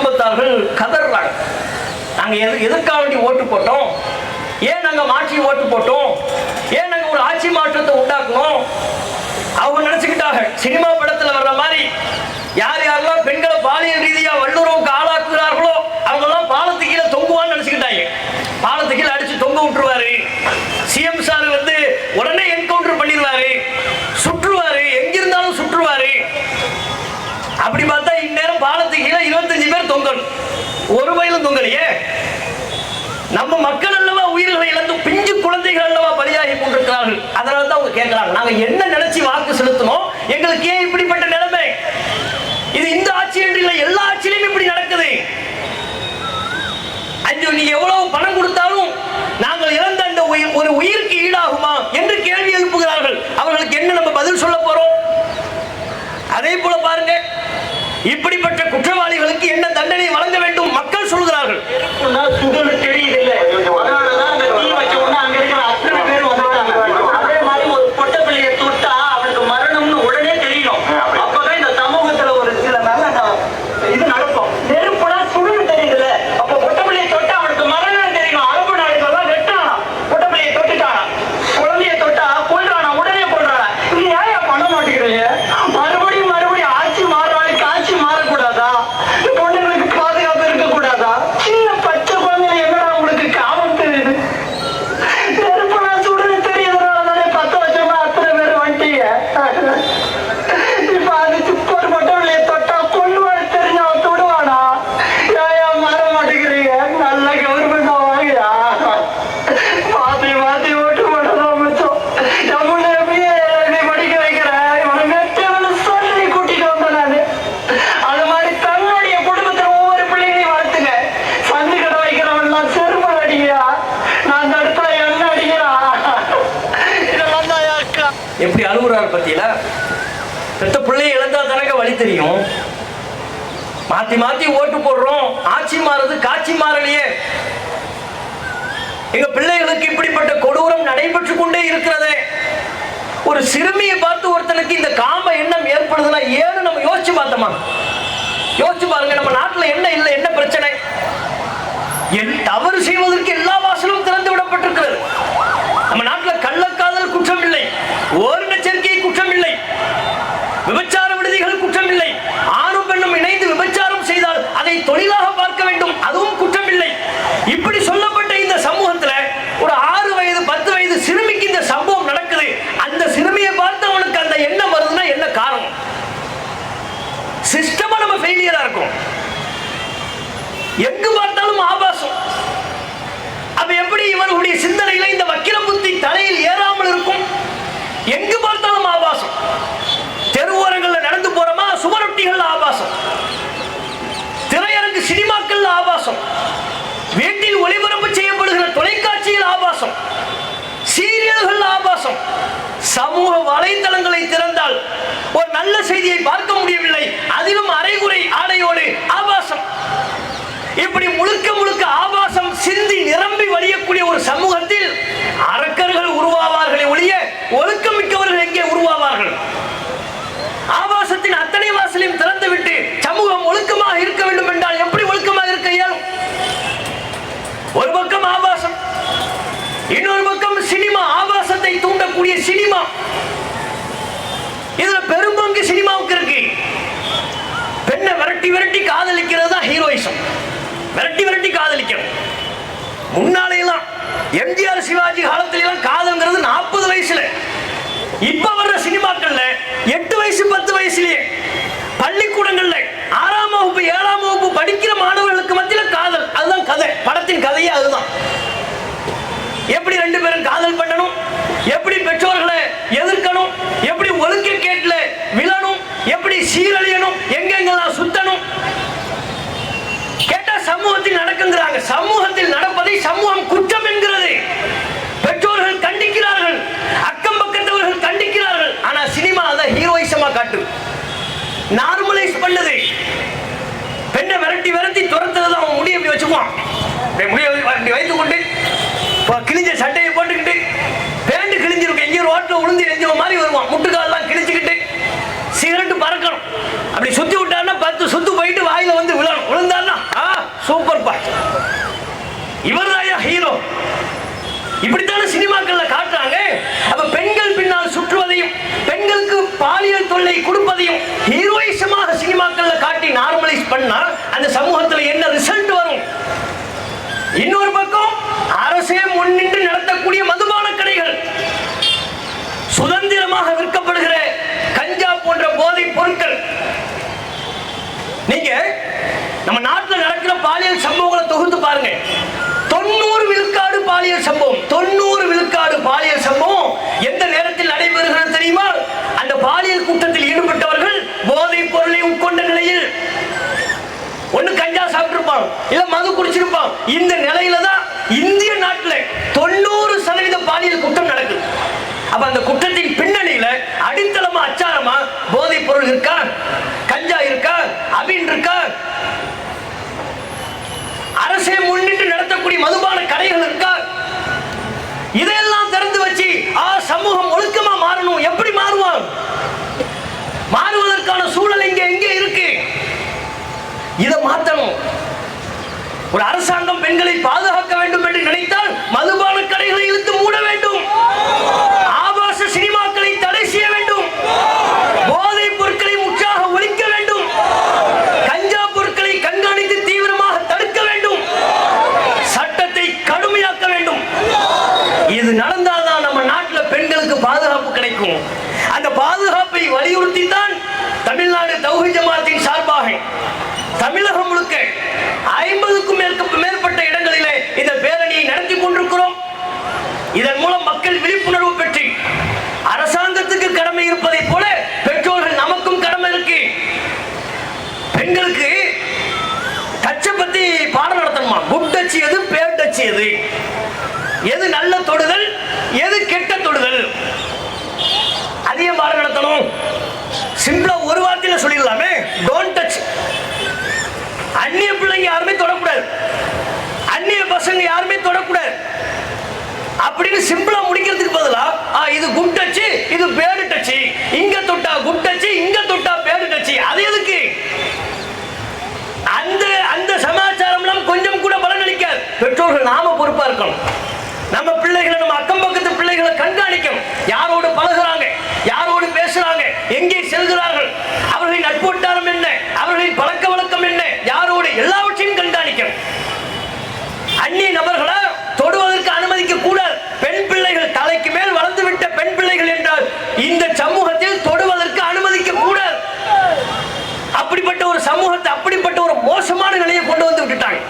குடும்பத்தார்கள் கதறாங்க. நாங்க எதற்காக வேண்டி ஓட்டு போட்டோம்? ஏன் நாங்க மாற்றி ஓட்டு போட்டோம்? ஏன் நாங்க ஒரு ஆட்சி மாற்றத்தை உண்டாக்கணும்? அவங்க நினைச்சுக்கிட்டாங்க சினிமா படத்துல வர்ற மாதிரி யார் யாரெல்லாம் பெண்களை பாலியல் ரீதியா வல்லுறவுக்கு ஆளாக்குகிறார்களோ அவங்க எல்லாம் பாலத்து கீழே தொங்குவான்னு நினைச்சுக்கிட்டாங்க. பாலத்து கீழே அடிச்சு தொங்க விட்டுருவாரு. சிஎம் சார் வந்து உடனே என்கவுண்டர் பண்ணிடுவாரு, சுற்றுவாரு, எங்கிருந்தாலும் சுற்றுவாரு. அப்படி பார்த்தா இந்நேரம் பாலத்து கீழே 25 பேர் தொங்கணும், ஒரு வயலும் தொங்கலையே. நம்ம மக்கள் அல்லவா உயிர்களை இழந்து பிஞ்சு குழந்தைகள் அல்லவா பலியாகி கொண்டிருக்கிறார்கள். அதனால தான் அவங்க கேட்கிறாங்க, நாங்க என்ன நினைச்சு வாக்கு செலுத்தணும், எங்களுக்கு ஏன் இப்படிப்பட்ட நிலைமை? இது இந்த ஆட்சி என்று இல்லை, எல்லா ஆட்சியிலும் இப்படி நடக்குது. நீங்க எவ்வளவு பணம் கொடுத்தாலும் நாங்கள் இழந்த அந்த ஒரு உயிருக்கு ஈடாகுமா என்று கேள்வி எழுப்புகிறார்கள். அவர்களுக்கு என்ன நம்ம பதில் சொல்ல போறோம்? அதே போல பாருங்க, இப்படிப்பட்ட குற்றவாளிகளுக்கு என்ன தண்டனை வழங்க வேண்டும் மக்கள் சொல்கிறார்கள். தெரியுது, அதனாலதான் அந்த தீ வச்ச உடனே அங்க இருக்கிற அத்தனை பேர் வந்துட்டாங்க. அதே மாதிரி ஒரு பொட்ட பிள்ளையை தொட்டா அவனுக்கு மரணம்னு உடனே தெரியணும். அப்பதான் இந்த சமூகத்துல ஒரு சில நல்ல இது நடக்கும். நெருப்புனா சுடுன்னு தெரியுதுல, அப்ப பொட்ட பிள்ளையை தொட்டா அவனுக்கு மரணம் தெரியணும். அரபு நாடுகள்லாம் வெட்டானா, பொட்ட பிள்ளையை தொட்டுட்டானா, குழந்தைய தொட்டா கொள்றானா, உடனே கொள்றானா. இது ஏன் பண்ண மாட்டேங்கிறீங்க? மறுபடியும் மறுபடியும் ஆட்சி மாறுறாங்க, ஆட்சி மாறக்கூடாதா? பொண்ணுங்களுக்கு பாதுகாப்பு இருக்கக்கூடாதா? சின்ன பச்சை குழந்தை என்னடா உங்களுக்கு காமம் தெரியுது? நெருப்பனா சுடுன்னு தெரியுதுனாலதானே 10 வருஷமா அத்தனை பேர் வந்துட்டீங்க. இப்ப அது ஒரு பொட்ட பிள்ளையை தொட்டா கொள்ளுவாரு தெரிஞ்சு அவன் தொடுவானா? ஏன் மாற மாட்டேங்கிறீங்க? நல்ல கவர்மெண்ட் வாங்கியா மாத்தி மாத்தி ஓட்டு போட்டதான் மிச்சம். நம்மள எப்படியே படிக்க வைக்கிறேன், இவனை வெட்டவனு சொல்லி கூட்டிட்டு வந்தேன் நானு. அது மாதிரி தன்னுடைய குடும்பத்துல ஒவ்வொரு பிள்ளைகளையும் வளர்த்துங்க. சந்து கடை வைக்கிறவன்லாம் செருமல் அடிக்கிறா, நான் தடுத்தா என்ன அடிக்கிறா? இதெல்லாம் தான் அக்கா எப்படி அழுகுறாரு பத்தியில. பெத்த பிள்ளையை இழந்தா தனக்கு வழி தெரியும். மாத்தி மாத்தி ஓட்டு போடுறோம், ஆட்சி மாறுது, காட்சி மாறலையே. எங்க பிள்ளைகளுக்கு இப்படிப்பட்ட கொடூரம் நடைபெற்றுக் கொண்டே இருக்கிறதே. ஒரு சிறுமியை பார்த்து ஒருத்தனுக்கு இந்த காம எண்ணம் ஏற்படுதுன்னா ஏன்னு நம்ம யோசிச்சு பார்த்தோமா? யோசிச்சு பாருங்க, நம்ம நாட்டுல என்ன இல்லை, என்ன பிரச்சனை? தவறு செய்வதற்கு எல்லா வாசலும் திறந்து விடப்பட்டிருக்கிறது. நம்ம நாட்டுல கள்ளக்காதல் குற்றம் இல்லை, ஓரின சேர்க்கை குற்றம் இல்லை, விபச்சார விடுதிகள் குற்றம் இல்லை, ஆணும் பெண்ணும் இணைந்து விபச்சாரம் செய்தால் அதை தொழிலாக பார்க்க வேண்டும், அதுவும் குற்றம் இல்லை. இப்படி சொல்லப்பட்ட இந்த சமூகத்துல ஒரு 6 வயது 10 வயது சிறுமிக்கு இந்த சம்பவம் நடக்குது. அந்த சிறுமியை பார்த்து அவனுக்கு அந்த எண்ணம் வருதுன்னா என்ன காரணம்? சிஸ்டமா நம்ம ஃபெயிலியரா இருக்கும். எங்கு பார்த்தாலும் ஆபாசம். அப்ப எப்படி இவர்களுடைய சிந்தனையில இந்த வக்கிர புத்தி தலையில் ஏறாமல் இருக்கும்? எங்கு பார்த்தாலும் ஆபாசம். தெருவோரங்கள்ல நடந்து போறோமா, சுவரொட்டிகள் ஆபாசம், திரையரங்கு சினிமாக்கள் ஆபாசம், வீட்டில் ஒளிபரப்பு செய்யப்படுகிற தொலைக்காட்சியில் ஆபாசம், சீரியல்கள் ஆபாசம். சமூக வலைதளங்களை திறந்தால் ஒரு நல்ல செய்தியை பார்க்க முடியவில்லை, அதிலும் அரைகுறை ஆடையோடு ஆபாசம். இப்படி முழுக்க முழுக்க ஆபாசம் சிந்தி நிரம்பி வழியக்கூடிய ஒரு சமூகத்தில் அரக்கர்கள் உருவாவார்களே ஒழிய ஒழுக்கமிக்கவர்கள் எங்கே உருவாவார்கள்? ஆபாசத்தின் அத்தனை வாசலையும் திறந்துவிட்டு சமூகம் ஒழுக்கமாக இருக்க வேண்டும் என்றால் எப்படி ஒழுக்கமாக இருக்க இயலும்? ஒரு பக்கம் ஆபாசம், இன்னொரு பக்கம் சினிமா, ஆபாசத்தை தூண்டக்கூடிய சினிமா. இதுல பெரும்பங்கு சினிமாவுக்கு இருக்கு. பெண்ணை விரட்டி விரட்டி காதலிக்கிறது தான் ஹீரோயிசம். விரட்டி விரட்டி காதலிக்கணும். முன்னாலையெல்லாம் எம்ஜிஆர் சிவாஜி காலத்தில காதல்ங்கிறது 40 வயசுல. இப்ப வர்ற சினிமாக்கள்ல 8 வயசு 10 வயசுலயே பள்ளிக்கூடங்கள்ல 6ஆம் வகுப்பு 7ஆம் வகுப்பு படிக்கிற மாணவர்களுக்கு மத்தியில காதல். அதுதான் கதை, படத்தின் கதையே அதுதான். எப்படி 2 பேரும் காதல் பண்ணணும், எப்படி பெற்றோர்களை எதிர்க்கணும், எப்படி ஒழுக்க கேட்ல விழணும், எப்படி சீரழியணும், எங்கெங்கெல்லாம் சுத்தணும் கேட்டா சமூகத்தில் நடக்குங்கிறாங்க. சமூகத்தில் நடப்பதை சமூகம் குற்றம் என்கிறது. பெற்றோர்கள் கண்டிக்கிறார்கள், அக்கம் பக்கத்தவர்கள் கண்டிக்கிறார்கள். ஆனா சினிமா அதை ஹீரோயிசமா காட்டு, நார்மலைஸ் பண்ணுது. பெண்ணை விரட்டி விரட்டி துரத்துறது அவன் முடிய எப்படி வச்சுக்குவான், முடிய வைத்துக் கொண்டு கிழிஞ்ச சட்டையை போட்டுக்கிட்டு பேண்டு கிழிஞ்சிருக்கும், எங்கேயும் ரோட்ல உளுந்து எரிஞ்ச மாதிரி வருவான், முட்டுக்காலெல்லாம் கிழிச்சுக்கிட்டு சிகரெட்டு பறக்கணும். அப்படி சுத்தி விட்டான்னா 10 சுத்து போயிட்டு வாயில வந்து விழணும். விழுந்தான்னா சூப்பர் பா, இவர்தாயா ஹீரோ. இப்படித்தான சினிமாக்கள்ல காட்டுறாங்க. அப்ப பெண்கள் பின்னால் சுற்றுவதையும் பெண்களுக்கு பாலியல் தொல்லை கொடுப்பதையும் ஹீரோயிசமாக சினிமாக்கள்ல காட்டி நார்மலைஸ் பண்ணா அந்த சமூகத்துல என்ன ரிசல்ட் வரும்? இன்னொரு பக்கம் அரசே முன்னின்று நடத்தக்கூடிய மதுபான கடைகள், சுதந்திரமாக விற்கப்படுகிற கஞ்சா போன்ற போதைப் பொருட்கள். நீங்க நம்ம நாட்டில் நடக்கிற பாலியல் சம்பவங்களை தொகுத்து பாருங்க. 90 விழுக்காடு பாலியல் சம்பவம், 90 விழுக்காடு பாலியல் சம்பவம் எந்த நேரத்தில் நடைபெறுகிறது தெரியுமா? அந்த பாலியல் குற்றத்தில் ஈடுபட்டவர்கள் போதைப் பொருளை உட்கொண்ட நிலையில் ஒண்ணு கஞ்சா சாப்பிட்டிருப்பான், இல்ல மது குடிச்சிருப்பான். இந்த நிலையில தான் இந்திய நாட்டில் 90% பாலியல் குற்றம் நடக்குது. அப்ப அந்த குற்றத்தின் பின்னணியில அடித்தளமா அச்சாரமா போதைப் பொருள் இருக்கா, கஞ்சா இருக்கா, அபின் இருக்கா, அரசே முன்னின்று நடத்தக்கூடிய மதுபான கடைகள் இருக்கா? இதையெல்லாம் திறந்து வச்சு சமூகம் ஒழுக்கமா மாறணும். எப்படி மாறுவான்? மாறுவதற்கான சூழல் எங்கே இருக்கு? இதை மாற்றணும். ஒரு அரசாங்கம் பெண்களை பாதுகாக்க வேண்டும் என்று நினைத்தால் மதுபான கடைகளை இழுத்து மூட வேண்டும், ஆபாச சினிமாக்களை தடை செய்ய வேண்டும், போதைப் பொருட்களை முற்றாக ஒழிக்க வேண்டும், கஞ்சா பொருட்களை கண்காணித்து தீவிரமாக தடுக்க வேண்டும், சட்டத்தை கடுமையாக்க வேண்டும். இது நடந்தால்தான் நம்ம நாட்டில் பெண்களுக்கு பாதுகாப்பு கிடைக்கும். அந்த பாதுகாப்பை வலியுறுத்தி தான் தமிழ்நாடு தௌஹீத் ஜமாத்தின் சார்பாக தமிழகம் முழுக்க 50க்கும் மேற்பட்ட இடங்களிலே இந்த பேரணியை நடத்தி கொண்டிருக்கிறோம். இதன் மூலம் மக்கள் விழிப்புணர்வு பெற்று அரசாங்கத்துக்கு கடமை இருப்பதை போல பெற்றோர்கள் நமக்கும் கடமை இருக்கு. பெண்களுக்கு டச்சை பத்தி பாடம் நடத்தணுமா? குட் டச் எது, பேட் டச் எது, எது நல்ல தொடுதல், எது கெட்ட தொடுதல், அதிகம் பாடம் நடத்தணும். சிம்பிளா ஒரு வார்த்தையில சொல்லிடலாமே, டோன்ட் டச். அந்நிய பிள்ளைங்க யாருமே தொடக்கூடாது, அந்நிய பசங்க யாருமே தொடக்கூடாது அப்படின்னு சிம்பிளா முடிக்கிறதுக்கு பதிலா இது குட் டச், இது பேட் டச், இங்க தொட்டா குட் டச், இங்க தொட்டா பேட் டச். அது எதுக்கு? அந்த சமாச்சாரம் கொஞ்சம் கூட பலனளிக்காது. பெற்றோர்கள் நாம பொறுப்பா இருக்கணும். நம்ம பிள்ளைகளை, நம்ம அக்கம் பக்கத்து பிள்ளைகளை கண்காணிக்கணும். யாரோடு பழகுறாங்க, யாரோடு பேசுறாங்க, எங்கே செல்கிறார்கள், அவர்களின் நட்போட்டாரம் என்ன, அவர்களின் பழக்க வழக்கம் என்ன, யாரோடு, எல்லாவற்றையும் கண்காணிக்கணும். அந்நிய நபர்களை தொடுவதற்கு அனுமதிக்க கூடாது. பெண் பிள்ளைகள் தலைக்கு மேல் வளர்ந்து விட்ட பெண் பிள்ளைகள் என்றால் இந்த சமூகத்தில் தொடுவதற்கு அனுமதிக்க கூடாது. அப்படிப்பட்ட ஒரு சமூகத்தை, அப்படிப்பட்ட ஒரு மோசமான நிலையை கொண்டு வந்து விட்டுட்டாங்க.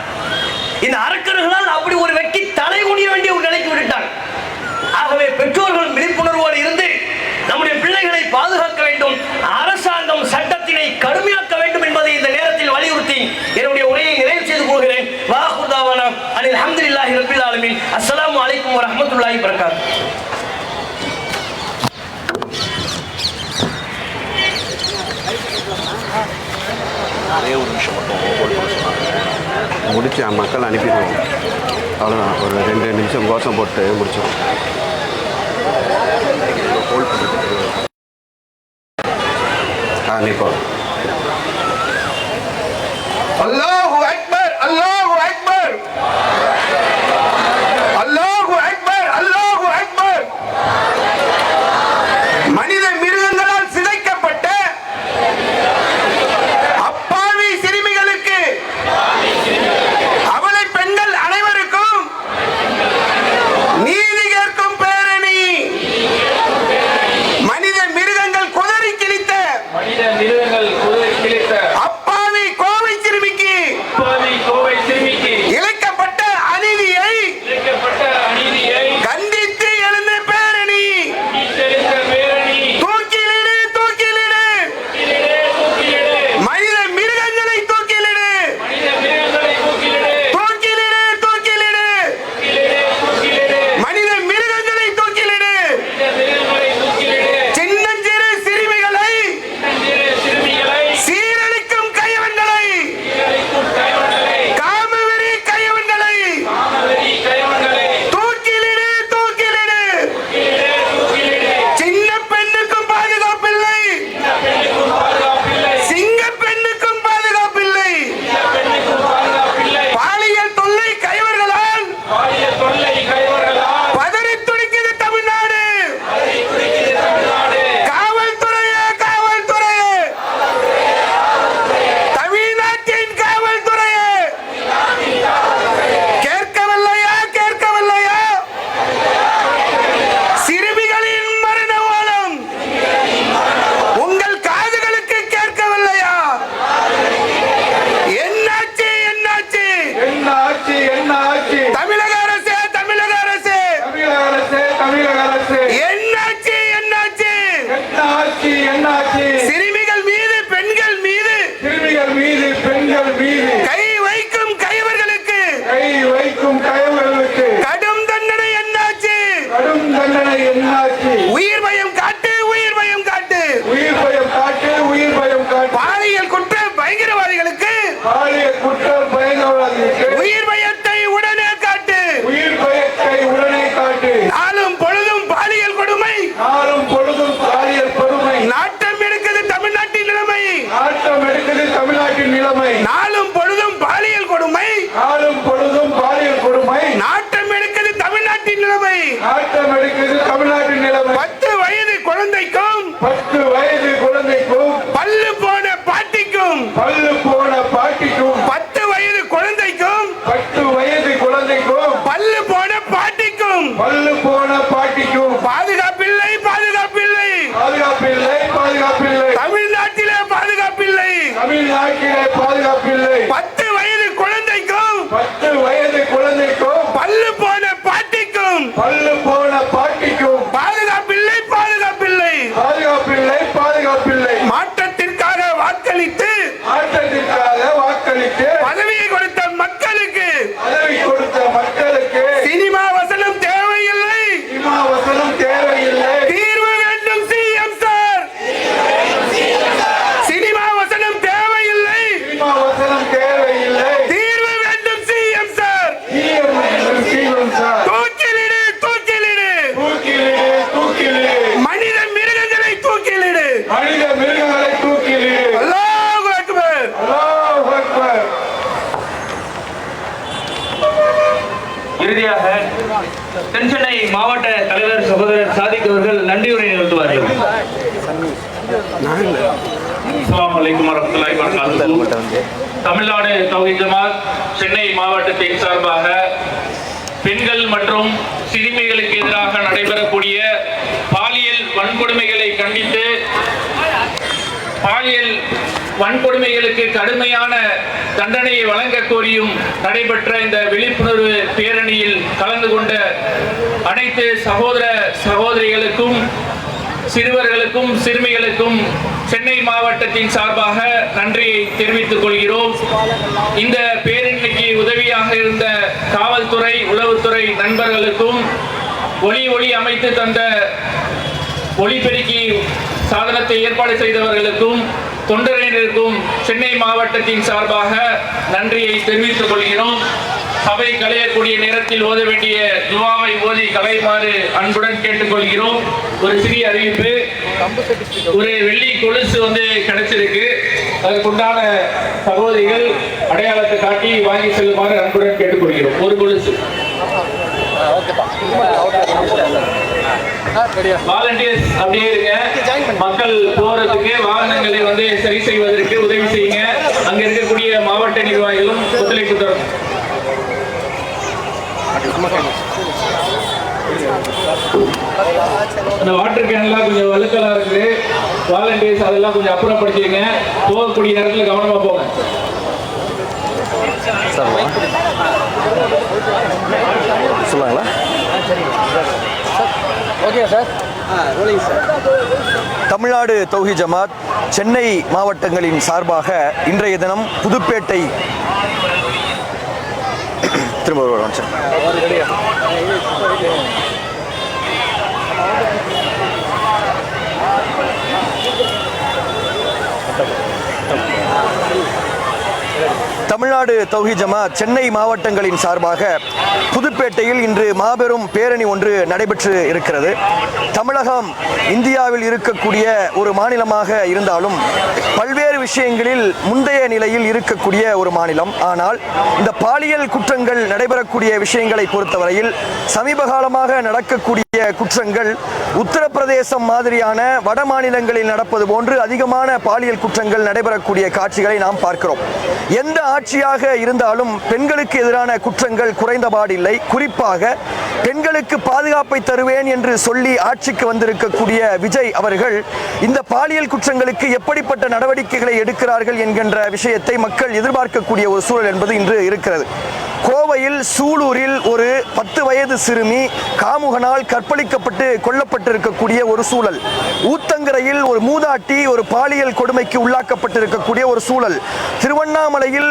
இந்த அரக்கர்களால் அப்படி ஒரு வெட்டி தலை குனிய வேண்டிய ஒரு நிலைக்கு விட்டுட்டாங்க. ஆகவே பெற்றோர்கள் விழிப்புணர்வோடு இருந்து நம்முடைய பிள்ளைகளை பாதுகாக்க வேண்டும். அரசாங்கம் சட்டத்தினை கடுமையாக்க வேண்டும் என்பதை இந்த நேரத்தில் வலியுறுத்தி என்னுடைய உரையை நிறைவு செய்து கொள்கிறேன். வாஹுதாவானா அல்ஹம்துலில்லாஹி ரப்பில் ஆலமீன். அஸ்ஸலாமு அலைக்கும் வரஹ்மத்துல்லாஹி வபரகாத்துஹு. ஒரே ஒரு நிமிஷம் மட்டும் ஹோல்ட் பண்ண சொன்னாங்க. முடிச்சு மக்கள் அனுப்பிடுவோம். அவ்வளோதான், ஒரு 2 நிமிஷம் கோஷம் போட்டு முடிச்சிடும். ஹோல்ட் பண்ணுறதுக்கு இப்போ அல்லாஹு அக்பர், அல்லாஹு அக்பர், அல்லாஹு அக்பர், அல்லாஹு அக்பர். மனித மிருகங்களால் சிதைக்கப்பட்ட அப்பாவி சிறுமிகளுக்கு, அவளை பெண்கள் அனைவருக்கும் நீதி கேட்கும் பேரணி. மனித மிருகங்கள் குதறி கிழித்த 10 வயது குழந்தைக்கும் பல்லு போன பாட்டிக்கும் பாதுகாப்பில்லை மாற்றத்திற்காக வாக்களித்து பதவியை கொடுத்த மக்களுக்கு சினிமா வசனம் தேவையில்லை தீர்வு வேண்டும் சிஎம் சார். சினிமா வசனம் தேவையில்லை தீர்வு வேண்டும் சிஎம் சார். தூக்கிலிடு மனித மிருகங்களை தூக்கிலிடு. அல்லாஹ் அக்பர். இறுதியாக தென்சென்னை மாவட்ட தலைவர் சகோதரர் சாதிக் அவர்கள் நன்றியுரை நிகழ்த்துவார்கள். அஸ்ஸலாமு அலைக்கும் வரஹ்மத்துல்லாஹி வபரகாத்துஹு. தமிழ்நாடு தௌஹீத் ஜமாத் சென்னை மாவட்டத்தின் சார்பாக பெண்கள் மற்றும் சிறுமிகளுக்கு எதிராக நடைபெறக்கூடிய பாலியல் வன்கொடுமைகளை கண்டித்து பாலியல் வன்கொடுமைகளுக்கு கடுமையான தண்டனையை வழங்க கோரியும் நடைபெற்ற இந்த விழிப்புணர்வு பேரணியில் கலந்து கொண்ட அனைத்து சகோதர சகோதரிகளுக்கும் சிறுவர்களுக்கும் சிறுமிகளுக்கும் சென்னை மாவட்டத்தின் சார்பாக நன்றியை தெரிவித்துக் கொள்கிறோம். இந்த பேரணிக்கு உதவியாக இருந்த காவல்துறை உளவுத்துறை நண்பர்களுக்கும் ஒளி அமைத்து தந்த ஒளிபெருக்கி சாதனத்தை ஏற்பாடு செய்தவர்களுக்கும் தொண்டரினருக்கும் சென்னை மாவட்டத்தின் சார்பாக நன்றியை தெரிவித்துக் கொள்கிறோம். சபை கலையக்கூடிய நேரத்தில் ஓத வேண்டிய துஆவை ஓதி கலையுமாறு அன்புடன் கேட்டுக்கொள்கிறோம். ஒரு சிறிய அறிவிப்பு, ஒரு வெள்ளி கொலுசு கிடைச்சிருக்கு. அதற்குண்டான சகோதரிகள் அடையாளத்தை காட்டி வாங்கி செல்லுமாறு அன்புடன் கேட்டுக்கொள்கிறோம். ஒரு கொலுசு. வாலண்டியர்ஸ் அப்படியே இருங்க. மக்கள் போறதுக்கு வாகனங்களை சரி செய்வதற்கு உதவி செய்யுங்க. அங்க இருக்கக்கூடிய மாவட்ட நிர்வாகிகளும் ஒத்துழைப்பு தரும். அந்த வாட்டர் கேன்லாம் கொஞ்சம் வழுக்கலா இருக்குது. வாலண்டியர்ஸ் அதெல்லாம் கொஞ்சம் அப்புறப்படுத்திடுங்க. போகக்கூடிய நேரத்தில் கவனமா போங்க. சொல்லுவாங்களா? Okay sir. தமிழ்நாடு தௌஹீத் ஜமாத் சென்னை மாவட்டங்களின் சார்பாக இன்றைய தினம் புதுப்பேட்டை திரும்ப வருவாங்க சார். தமிழ்நாடு தௌஹீத் ஜமாத் சென்னை மாவட்டங்களின் சார்பாக புதுப்பேட்டையில் இன்று மாபெரும் பேரணி ஒன்று நடைபெற்று இருக்கிறது. தமிழகம் இந்தியாவில் இருக்கக்கூடிய ஒரு மாநிலமாக இருந்தாலும் பல்வேறு விஷயங்களில் முந்தைய நிலையில் இருக்கக்கூடிய ஒரு மாநிலம். ஆனால் இந்த பாலியல் குற்றங்கள் நடைபெறக்கூடிய விஷயங்களை பொறுத்தவரையில் சமீப காலமாக நடக்கக்கூடிய குற்றங்கள் உத்தரப்பிரதேசம் மாதிரியான வட மாநிலங்களில் நடப்பது போன்று அதிகமான பாலியல் குற்றங்கள் நடைபெறக்கூடிய காட்சிகளை நாம் பார்க்கிறோம். எந்த ஆட்சியாக இருந்தாலும் பெண்களுக்கு எதிரான குற்றங்கள் குறைந்தபாடில்லை. குறிப்பாக பெண்களுக்கு பாதுகாப்பை தருவேன் என்று சொல்லி ஆட்சிக்கு வந்திருக்கக்கூடிய விஜய் அவர்கள் இந்த பாலியல் குற்றங்களுக்கு எப்படிப்பட்ட நடவடிக்கைகளை எடுக்கிறார்கள் என்கின்ற விஷயத்தை மக்கள் எதிர்பார்க்கக்கூடிய ஒரு சூழல் என்பது இன்று இருக்கிறது. கோவையில் சூலூரில் ஒரு 10 வயது சிறுமி காமுகனால் கற்பழிக்கப்பட்டு கொல்லப்பட்டிருக்கக்கூடிய ஒரு சூழல். ஊத்தங்கரையில் ஒரு மூதாட்டி ஒரு பாலியல் கொடுமைக்கு உள்ளாக்கப்பட்டிருக்கக்கூடிய ஒரு சூழல். திருவண்ணாமலையில்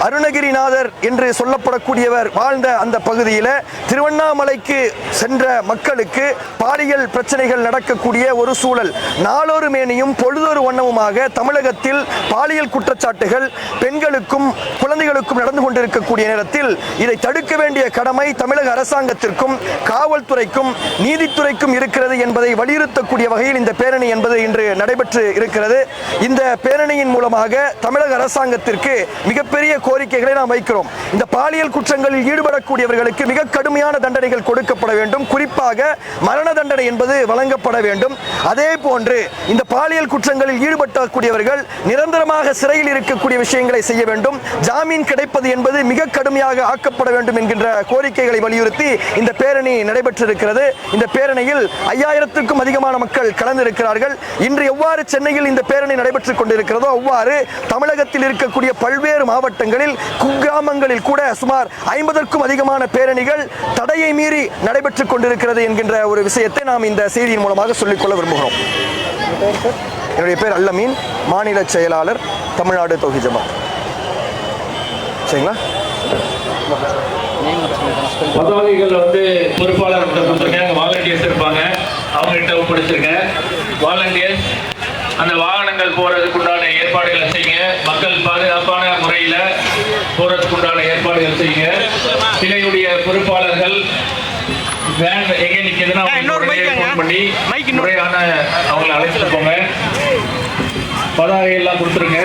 அருணகிரிநாதர் என்று சொல்லப்படக்கூடியவர் வாழ்ந்த அந்த பகுதியில் திருவண்ணாமலைக்கு சென்ற மக்களுக்கு பாலியல் பிரச்சனைகள் நடக்கக்கூடிய ஒரு சூழல். நாளொரு மேனியும் பொழுதொரு வண்ணமுமாக தமிழகத்தில் பாலியல் குற்றச்சாட்டுகள் பெண்களுக்கும் குழந்தைகளுக்கும் நடந்து கொண்டிருக்கக்கூடிய நேரத்தில் இதை தடுக்க வேண்டிய கடமை தமிழக அரசாங்கத்திற்கும் காவல்துறைக்கும் நீதித்துறைக்கும் இருக்கிறது என்பதை வலியுறுத்தக்கூடிய வகையில் இந்த பேரணி என்பது இன்று நடைபெற்று இருக்கிறது. இந்த பேரணியின் மூலமாக தமிழக அரசாங்கத்திற்கு மிகப்பெரிய கோரிக்கைகளை நாம் வைக்கிறோம். இந்த பாலியல் குற்றங்களில் ஈடுபடக்கூடியவர்களுக்கு மிக கடுமையான தண்டனைகள் கொடுக்கப்பட வேண்டும். குறிப்பாக மரண தண்டனை என்பது வழங்கப்பட வேண்டும். அதே போன்று இந்த பாலியல் குற்றங்களில் ஈடுபடக்கூடியவர்கள் நிரந்தரமாக சிறையில் இருக்கக்கூடிய விஷயங்களை செய்ய வேண்டும். ஜாமீன் கிடைப்பது என்பது மிக கடுமையாக மாநிலமாக ஆக்கப்பட வேண்டும் என்கின்ற கோரிக்கைகளை வலியுறுத்தி இந்த பேரணி நடைபெற்றிருக்கிறது. இந்த பேரணியில் 5000க்கும் அதிகமான மக்கள் கலந்திருக்கிறார்கள். இன்று எவ்வாறு சென்னையில் இந்த பேரணி நடைபெற்றுக் கொண்டிருக்கிறதோ அவ்வாறு தமிழகத்தில் இருக்கக்கூடிய பல்வேறு மாவட்டங்களில் குக்கிராமங்களில் கூட சுமார் 50க்கும் அதிகமான பேரணிகள் தடையை மீறி நடைபெற்றுக் கொண்டிருக்கிறது என்கின்ற ஒரு விஷயத்தை நாம் இந்த செய்தியின் மூலமாக சொல்லிக்கொள்ள விரும்புகிறோம். என்னுடைய பேர் அல்லமீன், மாநில செயலாளர், தமிழ்நாடு தௌஹீத் ஜமாத். சரிங்களா? பதாகைகள் பொறுப்பாளர் கொடுத்துருக்காங்க, வாலண்டியர்ஸ் இருப்பாங்க, அவங்ககிட்ட ஒப்படைச்சிருக்கேன். வாலண்டியர்ஸ் அந்த வாகனங்கள் போறதுக்கு உண்டான ஏற்பாடுகளை செய்யுங்க. மக்கள் பாதுகாப்பான முறையில் போறதுக்கு உண்டான ஏற்பாடுகள் செய்யுங்க. சிலையுடைய பொறுப்பாளர்கள் வேன் எங்கே நிற்கிதுன்னா ஃபோன் பண்ணி முறையான அவங்களை அழைச்சிட்டு போங்க. பதாகை எல்லாம் கொடுத்துருங்க.